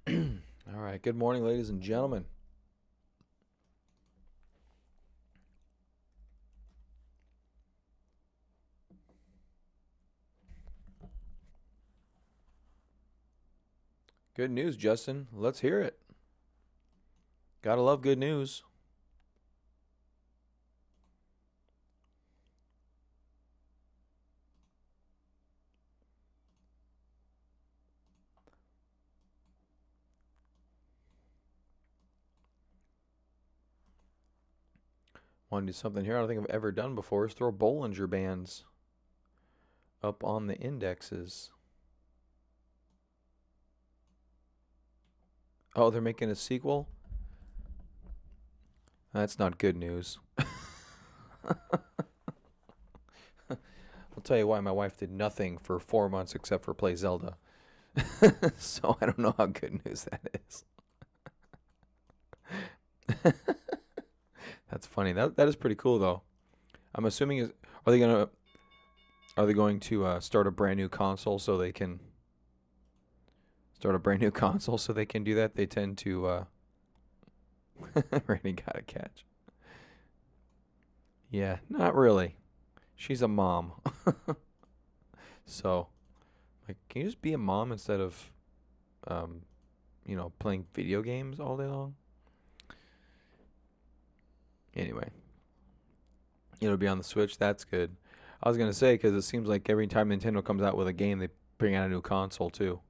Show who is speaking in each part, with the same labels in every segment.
Speaker 1: All right. Good morning, ladies and gentlemen. Good news, Justin. Let's hear it. Gotta love good news. Want to do something here I don't think I've ever done before is throw Bollinger Bands up on the indexes. Oh, they're making a sequel? That's not good news. I'll tell you why my wife did nothing for 4 months except for play Zelda. So I don't know how good news that is. That's funny. That is pretty cool though. I'm assuming are they gonna are they going to start a brand new console so they can start a brand new console so they can do that? They tend to Randy got a catch. Yeah, not really. She's a mom. So, like, can you just be a mom instead of um, playing video games all day long? Anyway, it'll be on the Switch. That's good. I was gonna say because it seems like every time Nintendo comes out with a game, they bring out a new console too.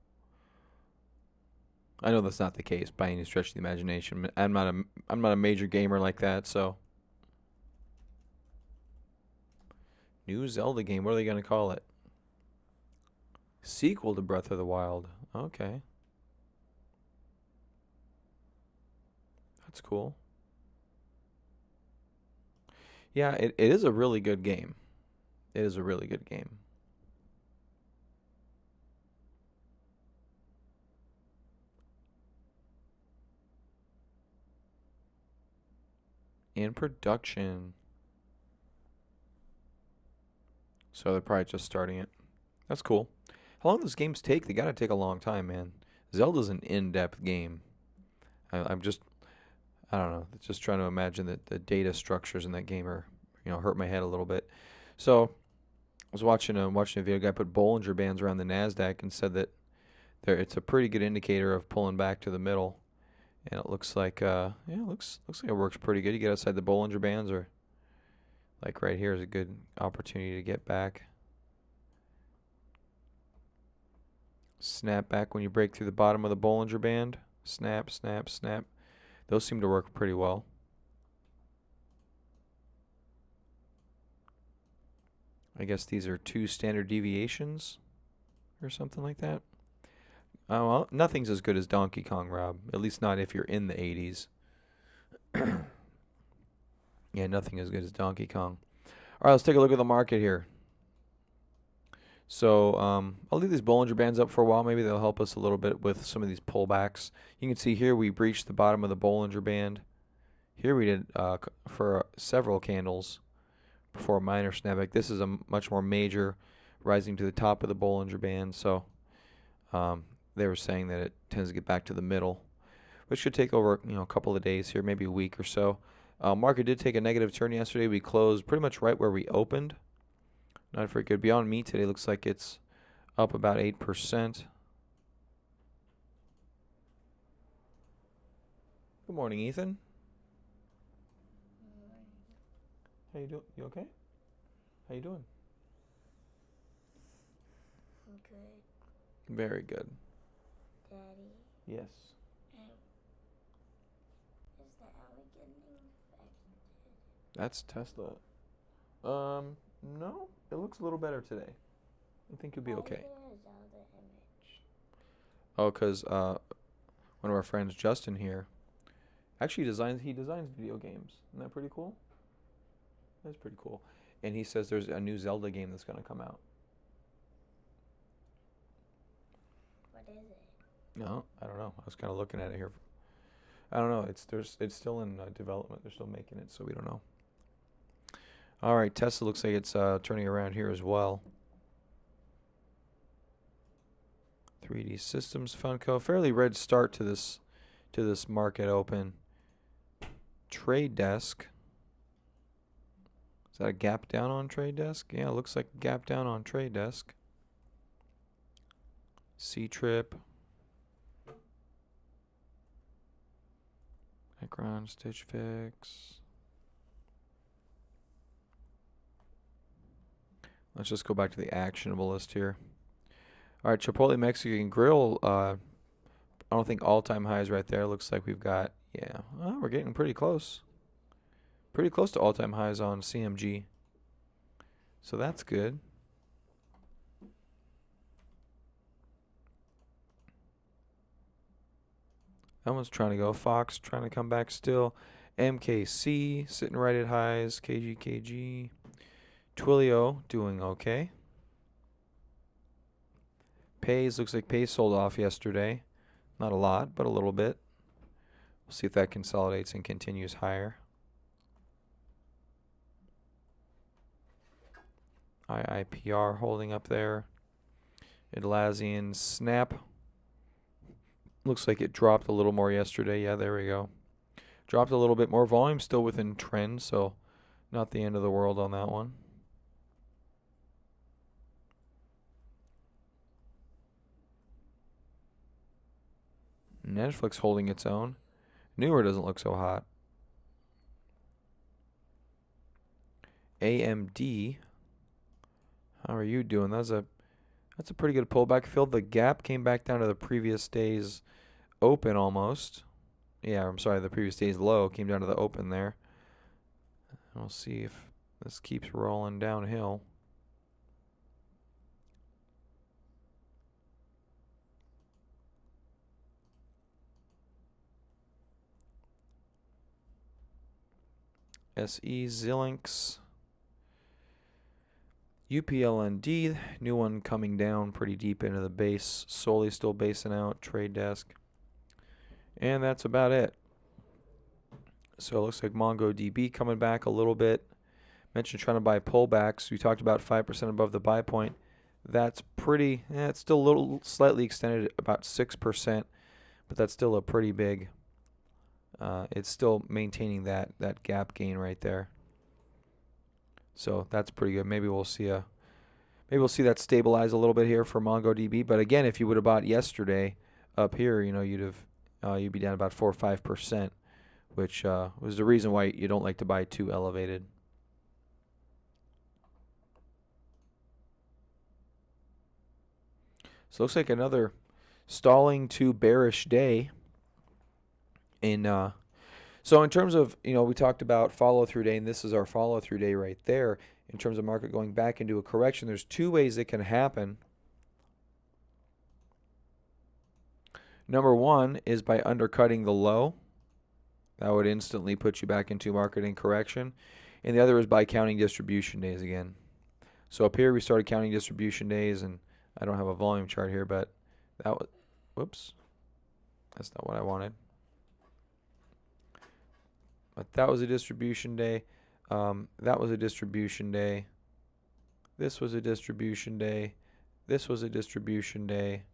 Speaker 1: I know that's not the case by any stretch of the imagination. I'm not a major gamer like that. So, new Zelda game. What are they gonna call it? Sequel to Breath of the Wild. Okay, that's cool. Yeah, it is a really good game. It is a really good game. In production. So they're probably just starting it. That's cool. How long do those games take? They gotta take a long time, man. Zelda's an in-depth game. I'm just, I don't know, just trying to imagine that the data structures in that game are, hurt my head a little bit. So I was watching a video. Guy put Bollinger Bands around the Nasdaq and said that it's a pretty good indicator of pulling back to the middle. And it looks like, yeah, looks like it works pretty good. You get outside the Bollinger Bands, or like right here is a good opportunity to get back. Snap back when you break through the bottom of the Bollinger Band. Snap, snap, snap. Those seem to work pretty well. I guess these are two standard deviations or something like that. Oh, well, nothing's as good as Donkey Kong, Rob. At least not if you're in the 80s. Yeah, nothing as good as Donkey Kong. All right, let's take a look at the market here. So I'll leave these Bollinger Bands up for a while. Maybe they'll help us a little bit with some of these pullbacks. You can see here we breached the bottom of the Bollinger Band. Here we did for several candles before a minor snapback. This is a much more major, rising to the top of the Bollinger Band. So they were saying that it tends to get back to the middle, which should take over a couple of days here, maybe a week or so. Market did take a negative turn yesterday. We closed pretty much right where we opened. Not very good. Beyond Meat today looks like it's up about 8%. Good morning, Ethan. How you doing? You okay? How you doing?
Speaker 2: Good,
Speaker 1: Very good.
Speaker 2: Daddy.
Speaker 1: Yes.
Speaker 2: Um, is the alley getting infected?
Speaker 1: That's Tesla. No. It looks a little better today. I think you'll be
Speaker 2: Why is
Speaker 1: okay.
Speaker 2: there a Zelda image?
Speaker 1: Oh, because one of our friends, Justin here, actually he designs video games. Isn't that pretty cool? That's pretty cool. And he says there's a new Zelda game that's gonna come out.
Speaker 2: What is it?
Speaker 1: No, I don't know. I was kind of looking at it here. I don't know. It's still in development. They're still making it, so we don't know. All right, Tesla looks like it's turning around here as well. 3D Systems Funko. Fairly red start to this market open. Trade Desk. Is that a gap down on Trade Desk? Yeah, it looks like a gap down on Trade Desk. C-Trip. Micron, Stitch Fix. Let's just go back to the actionable list here. All right, Chipotle Mexican Grill. I don't think all-time highs right there. Looks like we've got, yeah, well, we're getting pretty close. Pretty close to all-time highs on CMG. So that's good. That one's trying to go. Fox trying to come back still. MKC sitting right at highs. KG. Twilio doing okay. Pays, looks like Pays sold off yesterday. Not a lot, but a little bit. We'll see if that consolidates and continues higher. IIPR holding up there. Atlassian Snap. Looks like it dropped a little more yesterday. Yeah, there we go. Dropped a little bit more. Volume still within trend, so not the end of the world on that one. Netflix holding its own. Newer doesn't look so hot. AMD. How are you doing? That's a pretty good pullback. Filled the gap, came back down to the previous day's open almost. Yeah, I'm sorry, the previous day's low came down to the open there. We'll see if this keeps rolling downhill. SE Xilinx. UPLND, new one coming down pretty deep into the base. Solely still basing out. Trade Desk. And that's about it. So it looks like MongoDB coming back a little bit. Mentioned trying to buy pullbacks. We talked about 5% above the buy point. That's pretty, it's still a little slightly extended, about 6%, but that's still a pretty big, it's still maintaining that gap gain right there. So that's pretty good. Maybe we'll see that stabilize a little bit here for MongoDB. But again, if you would have bought yesterday up here, you'd be down about 4 or 5%, which was the reason why you don't like to buy too elevated. So it looks like another stalling to bearish day. So in terms of, we talked about follow-through day, and this is our follow-through day right there. In terms of market going back into a correction, there's two ways it can happen. Number one is by undercutting the low. That would instantly put you back into market in correction. And the other is by counting distribution days again. So up here we started counting distribution days, and I don't have a volume chart here, but that was, whoops, that's not what I wanted. But that was a distribution day. That was a distribution day. This was a distribution day. This was a distribution day.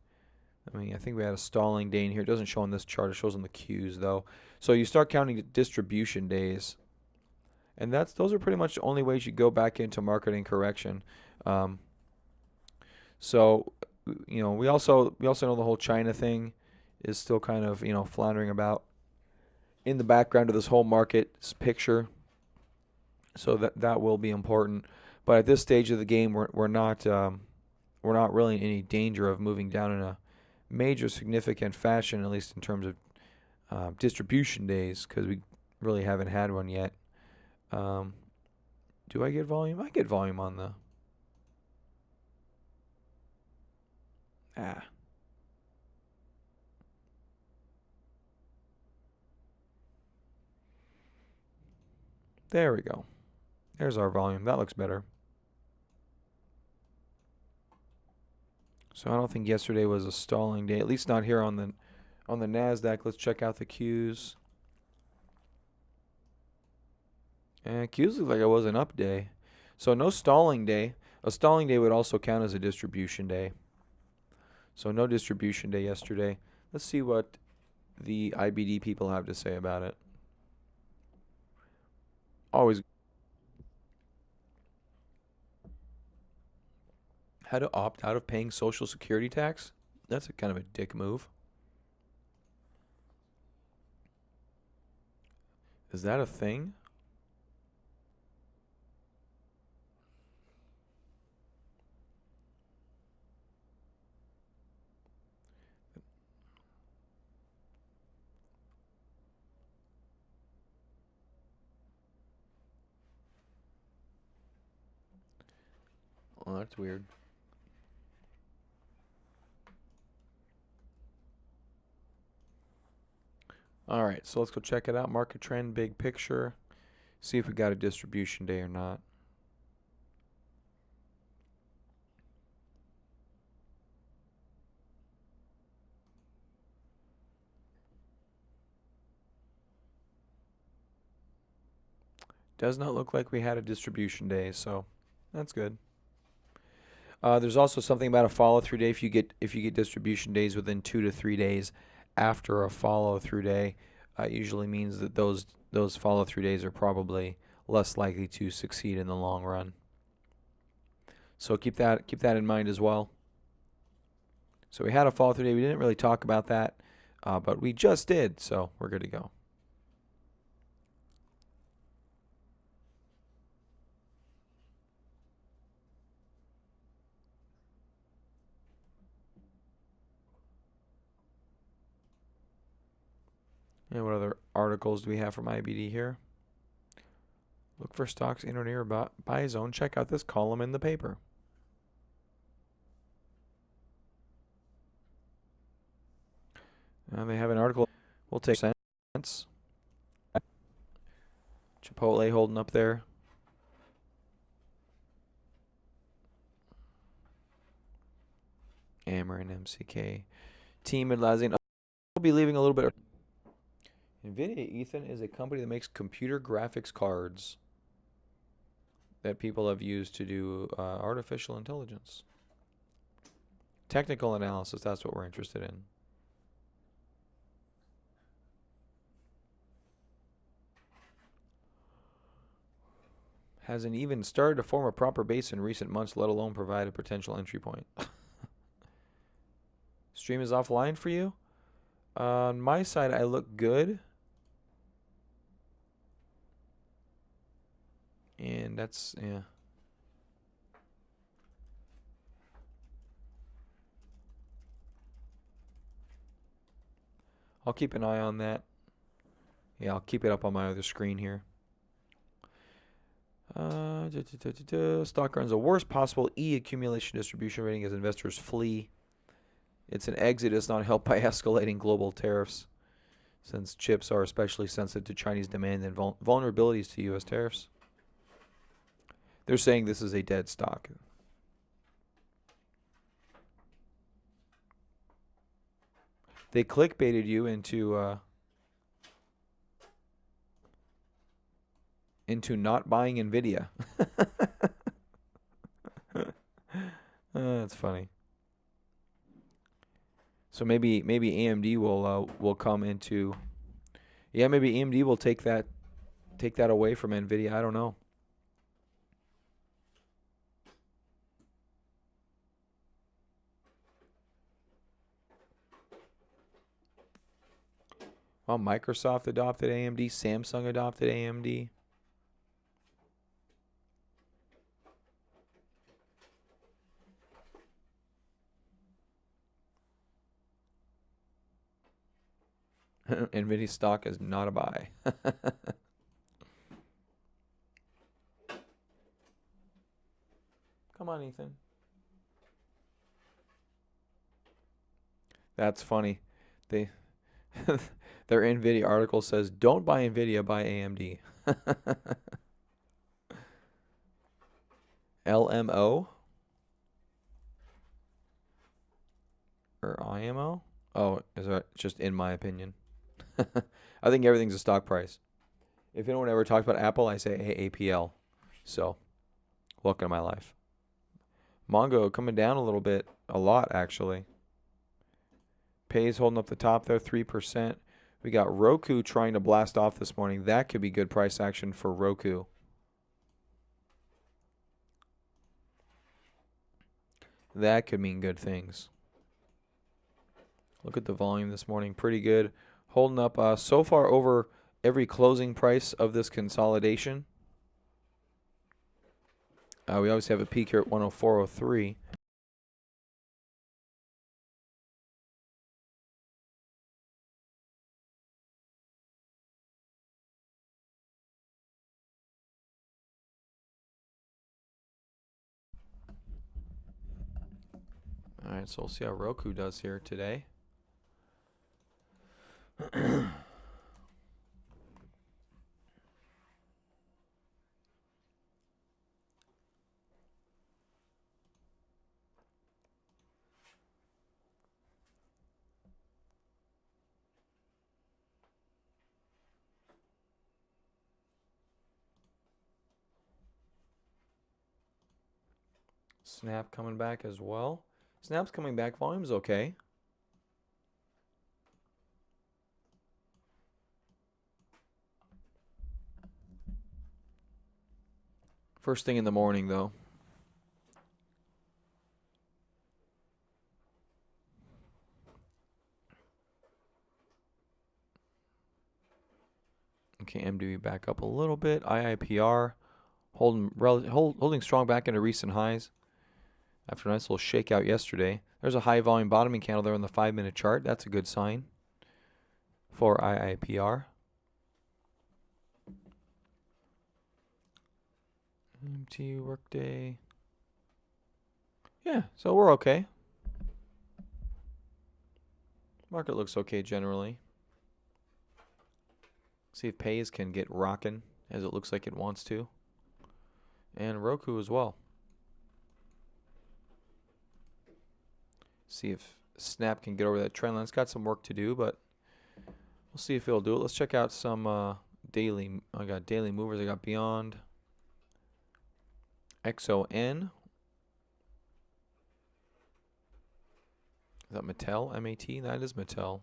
Speaker 1: I think we had a stalling day in here. It doesn't show on this chart. It shows on the Qs, though. So you start counting distribution days. And those are pretty much the only ways you go back into marketing correction. So, we also know the whole China thing is still kind of, floundering about in the background of this whole market picture. So that will be important. But at this stage of the game, we're not really in any danger of moving down in a major significant fashion, at least in terms of distribution days, because we really haven't had one yet. Do I get volume? I get volume on the... There we go. There's our volume. That looks better. So I don't think yesterday was a stalling day, at least not here on the NASDAQ. Let's check out the Qs. And Qs look like it was an up day. So no stalling day. A stalling day would also count as a distribution day. So no distribution day yesterday. Let's see what the IBD people have to say about it. Always. How to opt out of paying Social Security tax? That's a kind of a dick move. Is that a thing? Oh, that's weird. All right, so let's go check it out. Market trend, big picture. See if we got a distribution day or not. Does not look like we had a distribution day, so that's good. There's also something about a follow-through day. If you get distribution days within 2 to 3 days after a follow-through day, usually means that those follow-through days are probably less likely to succeed in the long run. So keep that in mind as well. So we had a follow-through day. We didn't really talk about that, but we just did, so we're good to go. And what other articles do we have from IBD here? Look for stocks in or near buy zone. Check out this column in the paper. They have an article. We'll take cents. Chipotle holding up there. Amarin, MCK. Team Atlassian. We'll be leaving a little bit. NVIDIA, Ethan, is a company that makes computer graphics cards that people have used to do artificial intelligence. Technical analysis, that's what we're interested in. Hasn't even started to form a proper base in recent months, let alone provide a potential entry point. Stream is offline for you? On my side, I look good. And that's, yeah. I'll keep an eye on that. Yeah, I'll keep it up on my other screen here. Stock earns the worst possible accumulation distribution rating as investors flee. It's an exit is not helped by escalating global tariffs, since chips are especially sensitive to Chinese demand and vulnerabilities to U.S. tariffs. They're saying this is a dead stock. They clickbaited you into not buying NVIDIA. That's funny. So maybe AMD will come into, yeah, maybe AMD will take that away from NVIDIA. I don't know. Well, Microsoft adopted AMD, Samsung adopted AMD. NVIDIA stock is not a buy. Come on, Ethan. That's funny. Their NVIDIA article says, don't buy NVIDIA, buy AMD. LMO? Or IMO? Oh, is that just in my opinion? I think everything's a stock price. If anyone ever talks about Apple, I say AAPL. So, welcome to my life. Mongo coming down a little bit. A lot, actually. Pays holding up the top there, 3%. We got Roku trying to blast off this morning. That could be good price action for Roku. That could mean good things. Look at the volume this morning. Pretty good. Holding up so far over every closing price of this consolidation. We always have a peak here at 104.03. All right, so we'll see how Roku does here today. Snap coming back as well. Snap's coming back. Volume's okay. First thing in the morning, though. Okay, MDB back up a little bit. IIPR holding strong back into recent highs after a nice little shakeout yesterday. There's a high volume bottoming candle there on the 5-minute chart. That's a good sign for IIPR. MT workday. Yeah, so we're okay. Market looks okay generally. See if Pays can get rocking as it looks like it wants to. And Roku as well. See if Snap can get over that trend line. It's got some work to do, but we'll see if it'll do it. Let's check out some daily. I got daily movers. I got Beyond. XON. Is that Mattel? M-A-T? That is Mattel.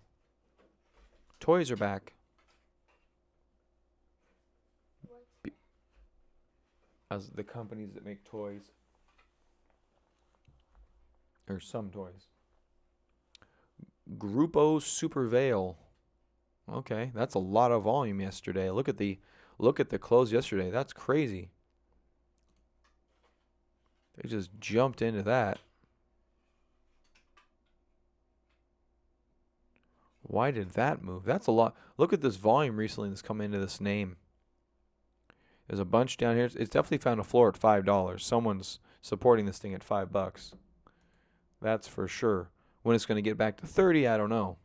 Speaker 1: Toys are back. As the companies that make toys. Or some toys. Grupo Supervale. Okay, that's a lot of volume yesterday. Look at the close yesterday. That's crazy. They just jumped into that. Why did that move? That's a lot. Look at this volume recently that's come into this name. There's a bunch down here. It's definitely found a floor at $5. Someone's supporting this thing at $5. That's for sure. When it's going to get back to 30, I don't know.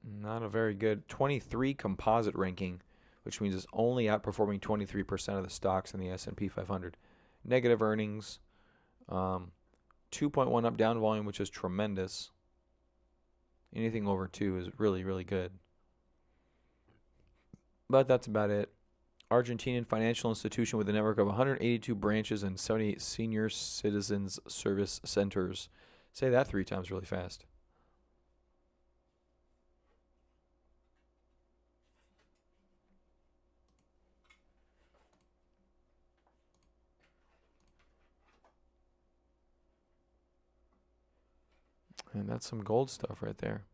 Speaker 1: Not a very good 23 composite ranking, which means it's only outperforming 23% of the stocks in the S&P 500. Negative earnings, 2.1 up down volume, which is tremendous. Anything over 2 is really, really good. But that's about it. Argentinian financial institution with a network of 182 branches and 78 senior citizens service centers. Say that 3 times really fast. And that's some gold stuff right there.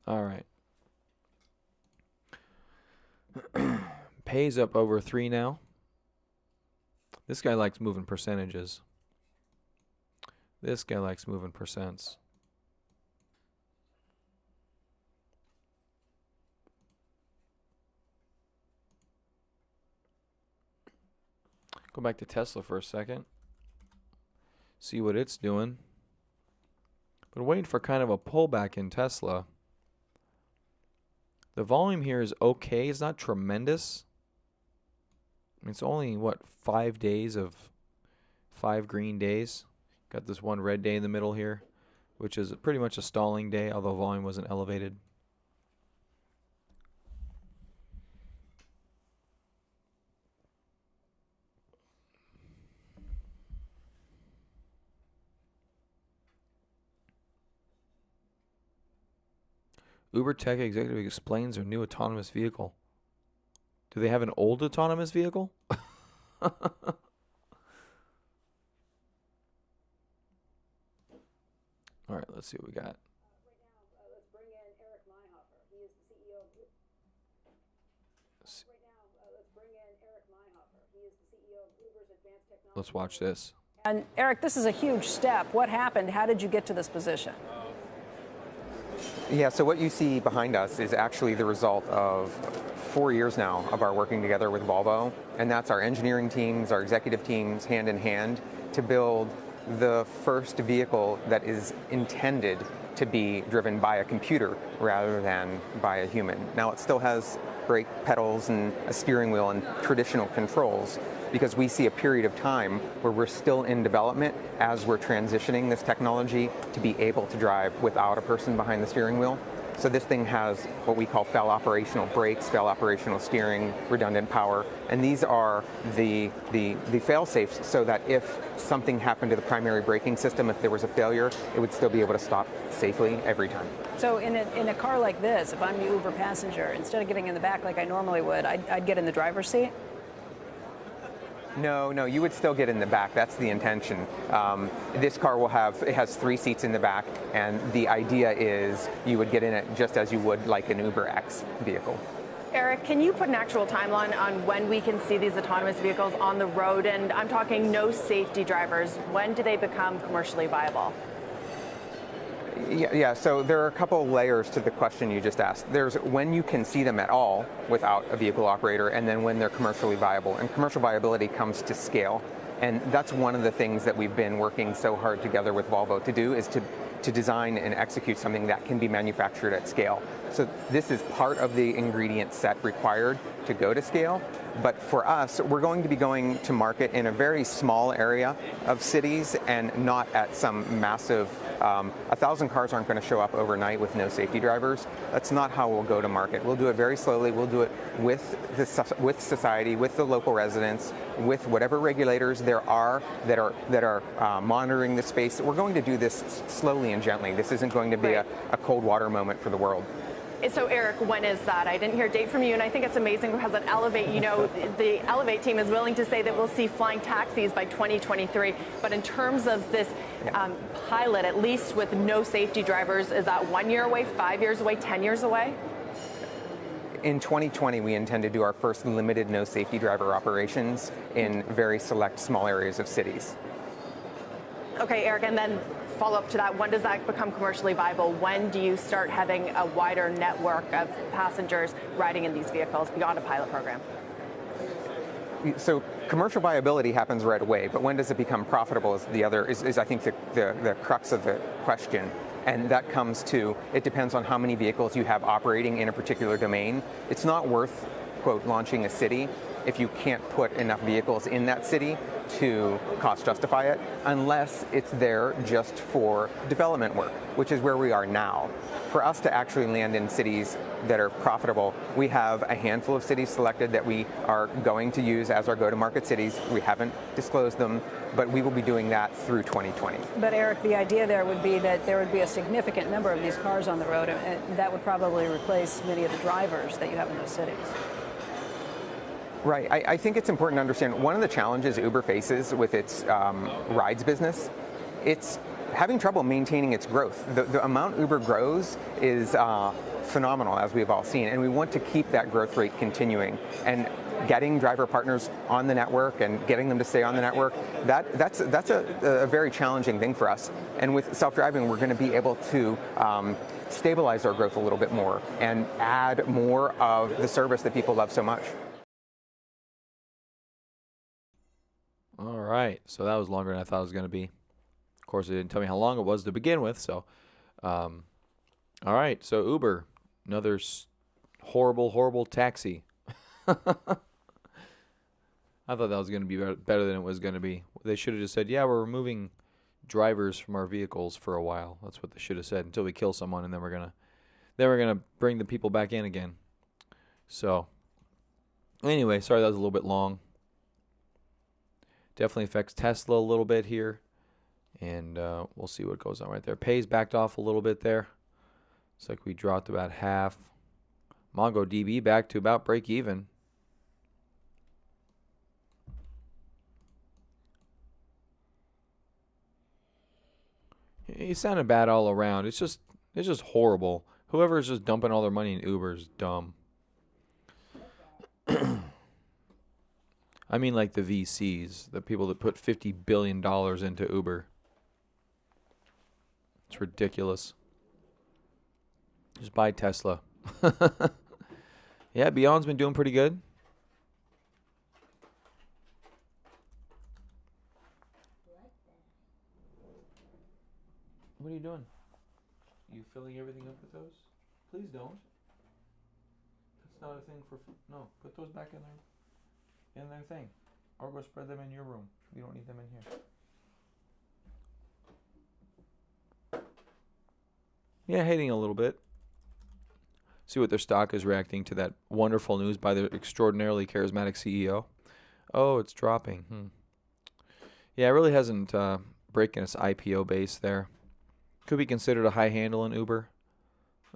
Speaker 1: All right. Pays up over 3 now. This guy likes moving percentages. This guy likes moving percents. Go back to Tesla for a second. See what it's doing. Been waiting for kind of a pullback in Tesla. The volume here is okay. It's not tremendous. It's only, what, 5 days of 5 green days. Got this one red day in the middle here, which is pretty much a stalling day, although volume wasn't elevated. Uber tech executive explains their new autonomous vehicle. Do they have an old autonomous vehicle? All right, let's see what we got.
Speaker 3: Let's bring in Eric Meyhofer. He is the CEO of Uber's Advanced Technology.
Speaker 1: Let's watch this.
Speaker 3: And Eric, this is a huge step. What happened? How did you get to this position?
Speaker 4: Yeah, so what you see behind us is actually the result of 4 years now of our working together with Volvo, and that's our engineering teams, our executive teams, hand in hand, to build the first vehicle that is intended to be driven by a computer rather than by a human. Now, it still has brake pedals and a steering wheel and traditional controls, because we see a period of time where we're still in development as we're transitioning this technology to be able to drive without a person behind the steering wheel. So this thing has what we call fail operational brakes, fail operational steering, redundant power, and these are the fail safes so that if something happened to the primary braking system, if there was a failure, it would still be able to stop safely every time.
Speaker 3: So in a car like this, if I'm the Uber passenger, instead of getting in the back like I normally would, I'd get in the driver's seat?
Speaker 4: No, you would still get in the back. That's the intention. This car it has 3 seats in the back, and the idea is you would get in it just as you would like an Uber X vehicle.
Speaker 5: Eric, can you put an actual timeline on when we can see these autonomous vehicles on the road? And I'm talking no safety drivers. When do they become commercially viable?
Speaker 4: Yeah, so there are a couple layers to the question you just asked. There's when you can see them at all without a vehicle operator, and then when they're commercially viable. And commercial viability comes to scale. And that's one of the things that we've been working so hard together with Volvo to do, is to design and execute something that can be manufactured at scale. So this is part of the ingredient set required to go to scale. But for us, we're going to be going to market in a very small area of cities and not at some massive, 1,000 cars aren't going to show up overnight with no safety drivers. That's not how we'll go to market. We'll do it very slowly. We'll do it with society, with the local residents, with whatever regulators there are that are monitoring the space. We're going to do this slowly and gently. This isn't going to be a cold water moment for the world.
Speaker 5: So Eric, when is that? I didn't hear a date from you, and I think it's amazing because at Elevate, the Elevate team is willing to say that we'll see flying taxis by 2023. But in terms of this pilot, at least with no safety drivers, is that 1 year away, 5 years away, 10 years away?
Speaker 4: In 2020, we intend to do our first limited no safety driver operations in very select small areas of cities.
Speaker 5: Okay, Eric, and then follow up to that, when does that become commercially viable? When do you start having a wider network of passengers riding in these vehicles beyond a pilot program?
Speaker 4: So commercial viability happens right away, but when does it become profitable is I think the crux of the question. And that comes to, it depends on how many vehicles you have operating in a particular domain. It's not worth, quote, launching a city if you can't put enough vehicles in that city to cost justify it, unless it's there just for development work, which is where we are now. For us to actually land in cities that are profitable, we have a handful of cities selected that we are going to use as our go-to-market cities. We haven't disclosed them, but we will be doing that through 2020.
Speaker 3: But Eric, the idea there would be that there would be a significant number of these cars on the road, and that would probably replace many of the drivers that you have in those cities.
Speaker 4: Right. I think it's important to understand one of the challenges Uber faces with its rides business, it's having trouble maintaining its growth. The amount Uber grows is phenomenal, as we've all seen, and we want to keep that growth rate continuing. And getting driver partners on the network and getting them to stay on the network, that's a very challenging thing for us. And with self-driving, we're going to be able to stabilize our growth a little bit more and add more of the service that people love so much.
Speaker 1: All right, so that was longer than I thought it was going to be. Of course, it didn't tell me how long it was to begin with. So, all right, so Uber, another horrible taxi. I thought that was going to be better than it was going to be. They should have just said, yeah, we're removing drivers from our vehicles for a while. That's what they should have said, until we kill someone, and then we're gonna bring the people back in again. So anyway, sorry that was a little bit long. Definitely affects Tesla a little bit here, and we'll see what goes on right there. Pays backed off a little bit there. It's like we dropped about half. MongoDB back to about break even. It sounded bad all around. It's just horrible. Whoever's just dumping all their money in Uber is dumb. I mean, like the VCs, the people that put $50 billion into Uber. It's ridiculous. Just buy Tesla. Yeah, Beyond's been doing pretty good. What are you doing? You filling everything up with those? Please don't. That's not a thing for... No, put those back in their thing. Or go spread them in your room. We don't need them in here. Yeah, hating a little bit. See what their stock is reacting to that wonderful news by their extraordinarily charismatic CEO. Oh, it's dropping. Yeah, it really hasn't breaking its IPO base there. Could be considered a high handle in Uber.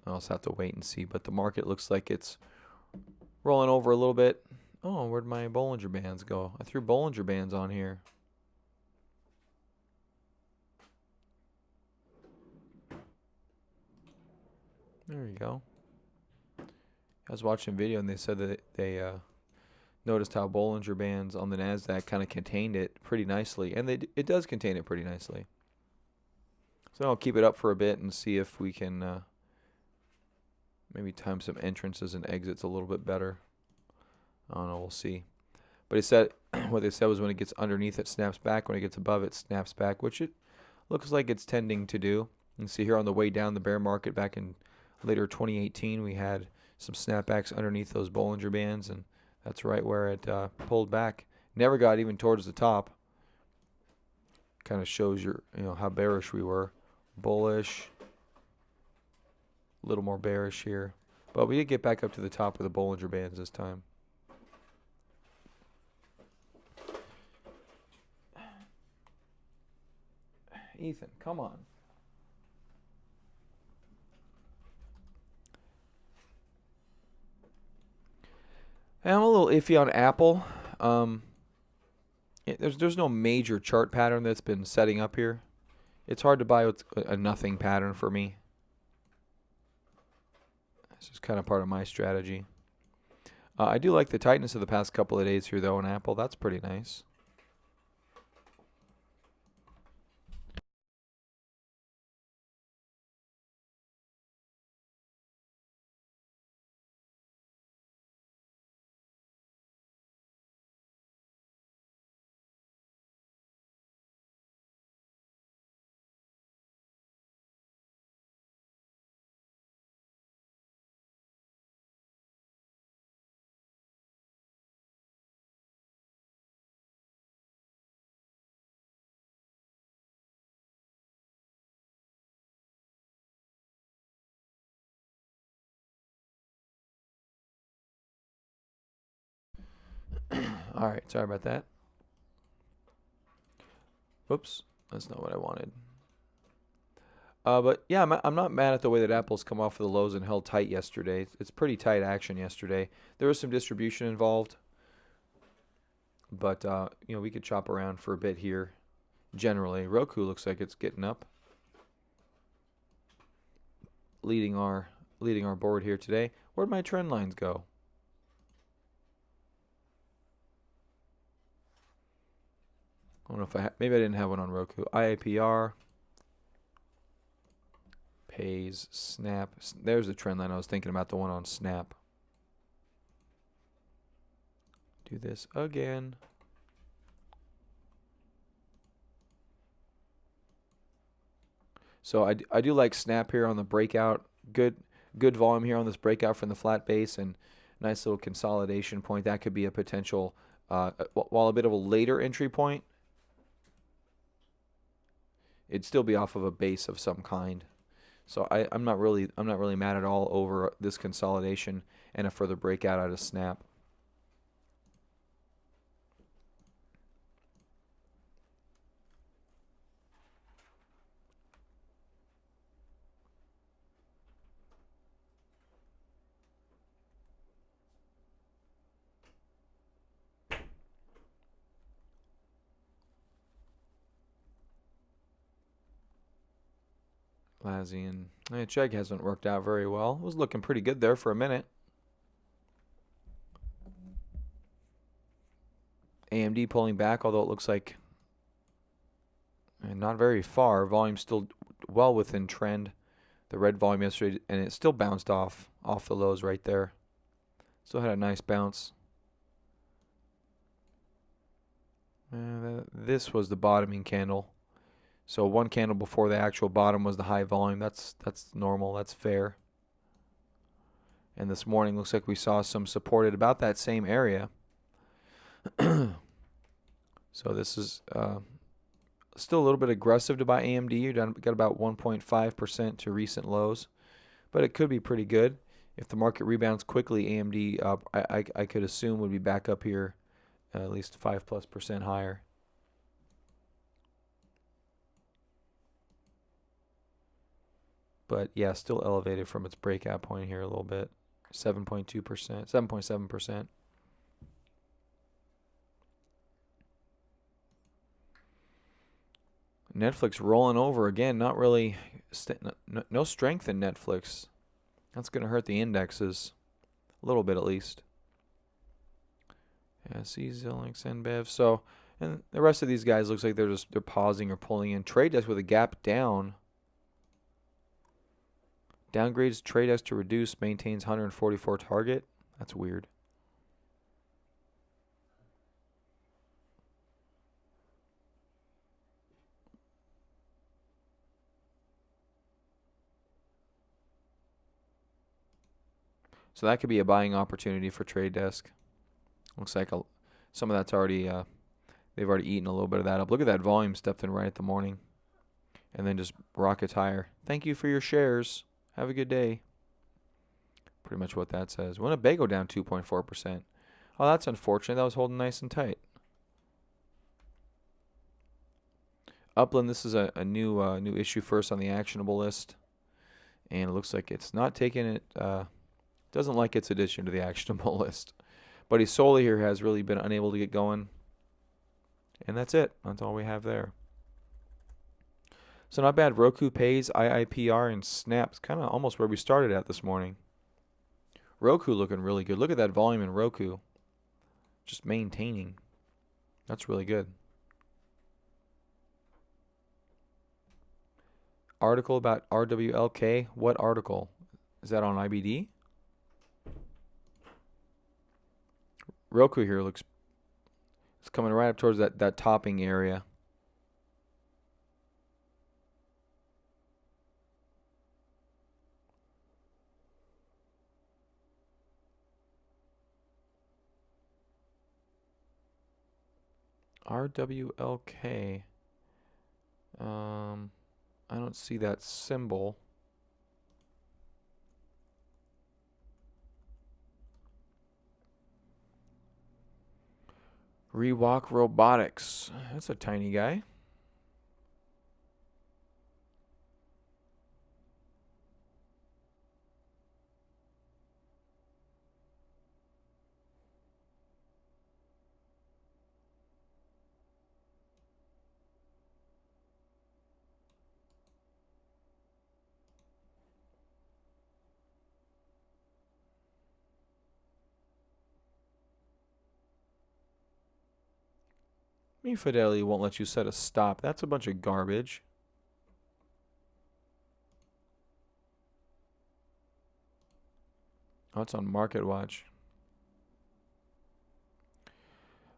Speaker 1: I'll also have to wait and see, but the market looks like it's rolling over a little bit. Oh, where'd my Bollinger Bands go? I threw Bollinger Bands on here. There you go. I was watching a video and they said that they noticed how Bollinger Bands on the NASDAQ kind of contained it pretty nicely. And it does contain it pretty nicely. So I'll keep it up for a bit and see if we can maybe time some entrances and exits a little bit better. I don't know, we'll see. But it said what they said was when it gets underneath it snaps back, when it gets above it snaps back, which it looks like it's tending to do. You can see here on the way down the bear market back in later 2018 we had some snapbacks underneath those Bollinger Bands, and that's right where it pulled back. Never got even towards the top. Kind of shows how bearish we were. Bullish, a little more bearish here, but we did get back up to the top of the Bollinger Bands this time. Ethan, come on. I'm a little iffy on Apple. There's no major chart pattern that's been setting up here. It's hard to buy with a nothing pattern for me. This is kind of part of my strategy. I do like the tightness of the past couple of days here, though, on Apple. That's pretty nice. All right, sorry about that. Oops, that's not what I wanted. But yeah, I'm not mad at the way that Apple's come off of the lows and held tight yesterday. It's pretty tight action yesterday. There was some distribution involved, but we could chop around for a bit here. Generally, Roku looks like it's getting up, leading our board here today. Where'd my trend lines go? I don't know if maybe I didn't have one on Roku. IAPR, pays, Snap. There's the trend line. I was thinking about the one on Snap. Do this again. So I do like Snap here on the breakout. Good volume here on this breakout from the flat base, and nice little consolidation point. That could be a potential, while a bit of a later entry point. it'd still be off of a base of some kind. So I'm not really mad at all over this consolidation and a further breakout out of Snap. Lazian. Chegg hasn't worked out very well. It was looking pretty good there for a minute. AMD pulling back, although it looks like not very far. Volume still well within trend. The red volume yesterday, and it still bounced off the lows right there. Still had a nice bounce. This was the bottoming candle. So one candle before the actual bottom was the high volume. That's normal. That's fair. And this morning looks like we saw some support at about that same area. So this is still a little bit aggressive to buy AMD. You got about 1.5% to recent lows, but it could be pretty good if the market rebounds quickly. AMD, I could assume, would be back up here at least 5+% higher. But yeah, still elevated from its breakout point here a little bit. 7.2%, 7.7%. Netflix rolling over again. Not really, no strength in Netflix. That's going to hurt the indexes a little bit at least. Yeah, see Xilinx, NBev. So, and the rest of these guys looks like they're pausing or pulling in. Trade Desk with a gap down. Downgrades Trade Desk to reduce, maintains 144 target. That's weird. So that could be a buying opportunity for Trade Desk. Looks like some of that's already, they've already eaten a little bit of that up. Look at that volume stepped in right at the morning. And then just rockets higher. Thank you for your shares. Have a good day. Pretty much what that says. Winnebago down 2.4%. Oh, that's unfortunate. That was holding nice and tight. Upland, this is a new issue first on the actionable list. And it looks like it's not taking it, doesn't like its addition to the actionable list. But Solar here has really been unable to get going. And that's it. That's all we have there. So not bad. Roku pays, IIPR, and Snap's kind of almost where we started at this morning. Roku looking really good. Look at that volume in Roku. Just maintaining. That's really good. Article about RWLK. What article? Is that on IBD? Roku here looks, it's coming right up towards that topping area. RWLK. I don't see that symbol. Rewalk Robotics. That's a tiny guy. Fidelity won't let you set a stop. That's a bunch of garbage. Oh, it's on Market Watch.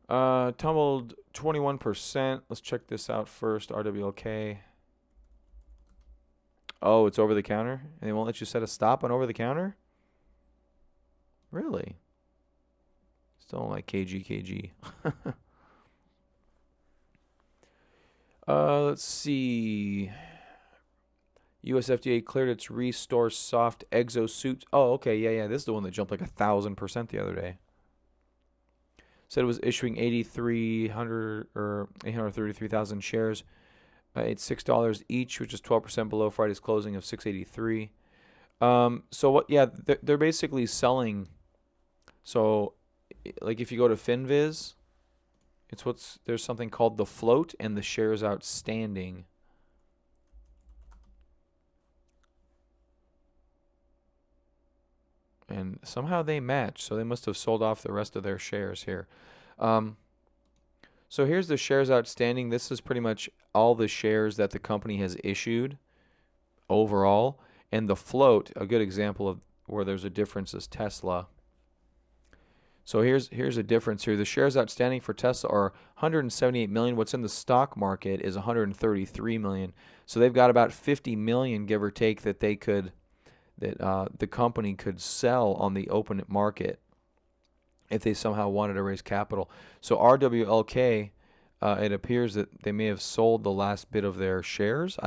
Speaker 1: Tumbled 21%. Let's check this out first. RWLK. Oh, it's over the counter? And they won't let you set a stop on over the counter? Really? Still don't like KG. Let's see. US FDA cleared its Restore Soft Exosuit. Oh, okay, yeah. This is the one that jumped like 1,000% the other day. Said it was issuing 8,300 or 833,000 shares. It's $6 each, which is 12% below Friday's closing of 683. So what? Yeah, they're basically selling. So, like if you go to FinViz, there's something called the float and the shares outstanding. And somehow they match, so they must have sold off the rest of their shares here. So here's the shares outstanding. This is pretty much all the shares that the company has issued overall. And the float, a good example of where there's a difference, is Tesla. So here's a difference here. The shares outstanding for Tesla are 178 million. What's in the stock market is 133 million. So they've got about 50 million, give or take, that they could, the company could sell on the open market if they somehow wanted to raise capital. So RWLK, it appears that they may have sold the last bit of their shares.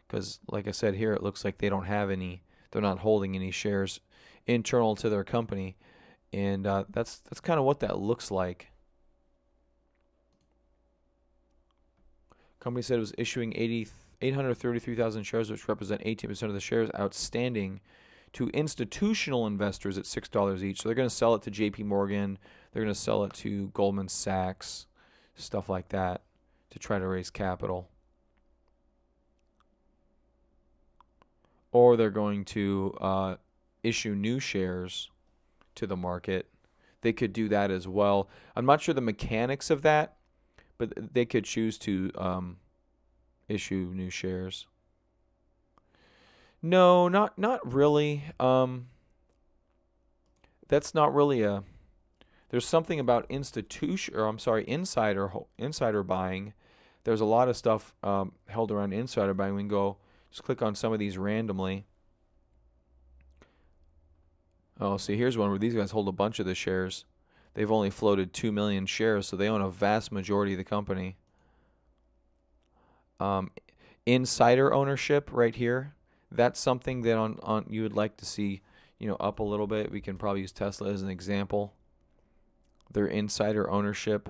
Speaker 1: Because like I said here, it looks like they don't have any. They're not holding any shares internal to their company. And that's kind of what that looks like. Company said it was issuing 833,000 shares, which represent 18% of the shares outstanding, to institutional investors at $6 each. So they're going to sell it to JP Morgan. They're going to sell it to Goldman Sachs, stuff like that, to try to raise capital. Or they're going to issue new shares to the market. They could do that as well. I'm not sure the mechanics of that, but they could choose to issue new shares. No, not really. That's not really a. There's something about insider buying. There's a lot of stuff held around insider buying. We can go just click on some of these randomly. Oh, see, here's one where these guys hold a bunch of the shares. They've only floated 2 million shares, so they own a vast majority of the company. Insider ownership right here. That's something that on you would like to see, up a little bit. We can probably use Tesla as an example. Their insider ownership.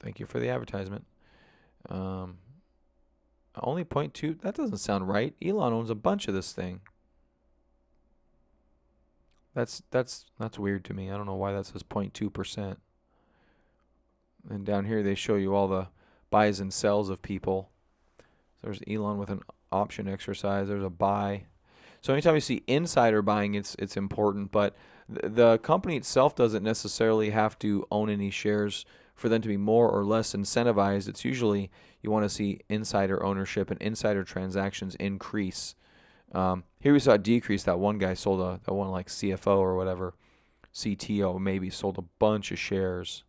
Speaker 1: Thank you for the advertisement. Only 0.2. That doesn't sound right. Elon owns a bunch of this thing. That's weird to me. I don't know why that says 0.2%. And down here they show you all the buys and sells of people. There's Elon with an option exercise. There's a buy. So anytime you see insider buying, it's important. But the company itself doesn't necessarily have to own any shares for them to be more or less incentivized. It's usually you want to see insider ownership and insider transactions increase. Here we saw a decrease. That one guy sold that one like CFO or whatever, CTO maybe, sold a bunch of shares,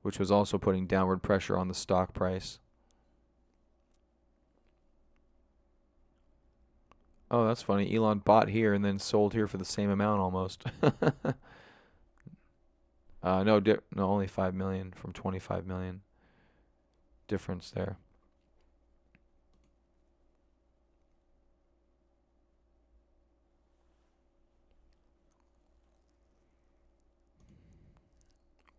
Speaker 1: which was also putting downward pressure on the stock price. Oh, that's funny. Elon bought here and then sold here for the same amount almost. No, only 5 million from 25 million. Difference there.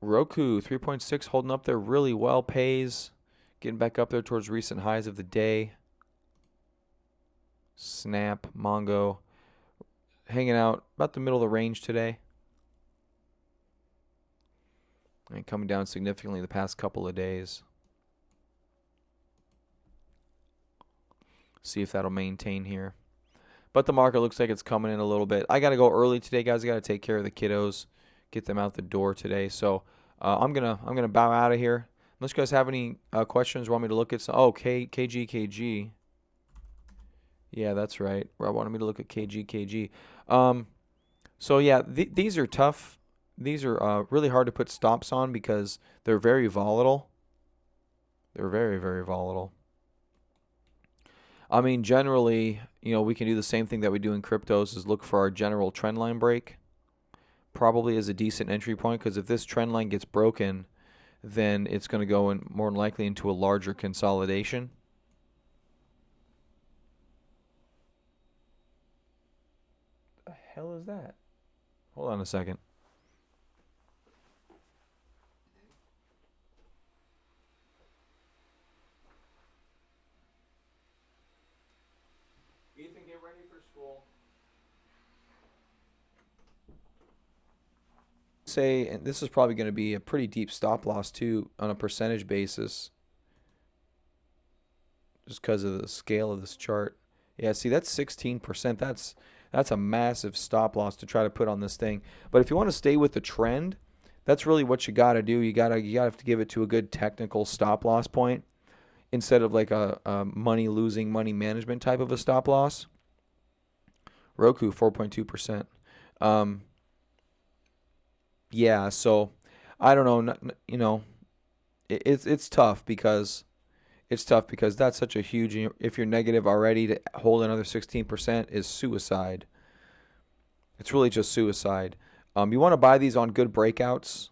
Speaker 1: Roku 3.6 holding up there really well. Pays getting back up there towards recent highs of the day. Snap, Mongo hanging out about the middle of the range today. And coming down significantly the past couple of days. See if that'll maintain here. But the market looks like it's coming in a little bit. I got to go early today, guys. I got to take care of the kiddos, get them out the door today. So I'm gonna bow out of here. Unless you guys have any questions, want me to look at some. Oh, KGKG. Yeah, that's right. Rob wanted me to look at KGKG. So yeah, these are tough. These are really hard to put stops on because they're very volatile. They're very, very volatile. I mean, generally, we can do the same thing that we do in cryptos, is look for our general trend line break. Probably is a decent entry point, because if this trend line gets broken, then it's going to go in more than likely into a larger consolidation. The hell is that? Hold on a second. Ethan, get ready for school. Say, and this is probably going to be a pretty deep stop loss too on a percentage basis, just because of the scale of this chart. Yeah, see, that's 16%. That's a massive stop loss to try to put on this thing. But if you want to stay with the trend, that's really what you got to do. You gotta have to give it to a good technical stop loss point instead of like a money losing, money management type of a stop loss. Roku 4.2%. Yeah, so I don't know. It's tough because that's such a huge. If you're negative already, to hold another 16% is suicide. It's really just suicide. You want to buy these on good breakouts.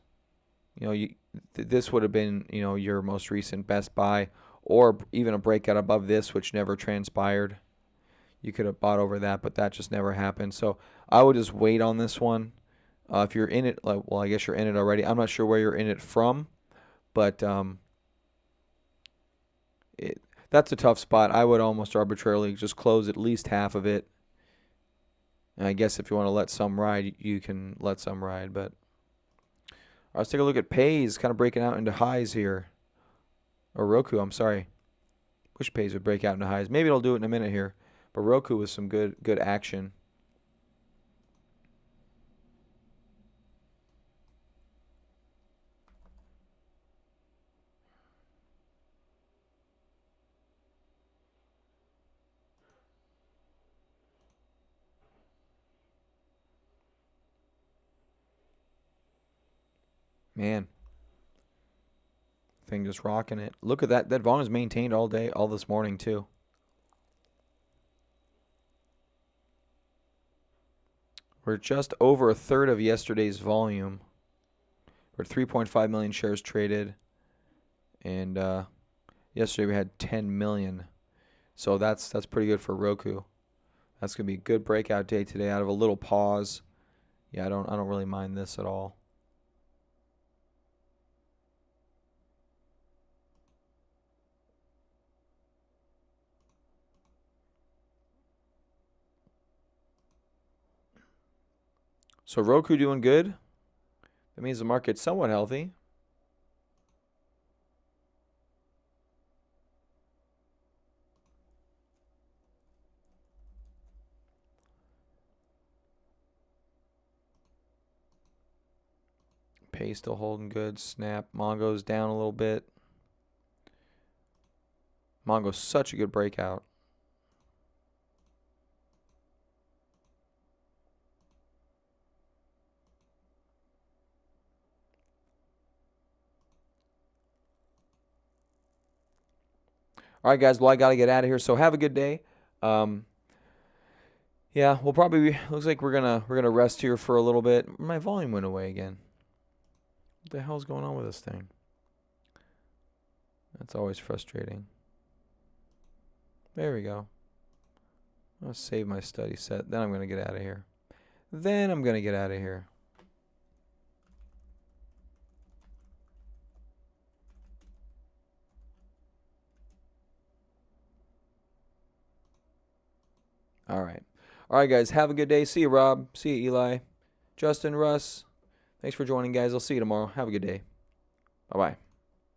Speaker 1: This would have been your most recent best buy, or even a breakout above this, which never transpired. You could have bought over that, but that just never happened. So I would just wait on this one. If you're in it, well, I guess you're in it already. I'm not sure where you're in it from, but that's a tough spot. I would almost arbitrarily just close at least half of it. And I guess if you want to let some ride, you can let some ride. But let's take a look at Pays, kind of breaking out into highs here. Or Roku, I'm sorry. Wish Pays would break out into highs. Maybe it'll do it in a minute here. But Roku with some good action. Man, thing just rocking it. Look at that. That volume is maintained all day, all this morning too. We're just over a third of yesterday's volume. We're at 3.5 million shares traded, and yesterday we had 10 million. So that's pretty good for Roku. That's gonna be a good breakout day today out of a little pause. Yeah, I don't really mind this at all. So Roku doing good. That means the market's somewhat healthy. Pay still holding good. Snap. Mongo's down a little bit. Mongo's such a good breakout. All right, guys. Well, I got to get out of here. So have a good day. Yeah, we'll probably looks like we're gonna rest here for a little bit. My volume went away again. What the hell's going on with this thing? That's always frustrating. There we go. I'll save my study set. Then I'm gonna get out of here. All right. All right, guys. Have a good day. See you, Rob. See you, Eli. Justin, Russ. Thanks for joining, guys. I'll see you tomorrow. Have a good day. Bye-bye.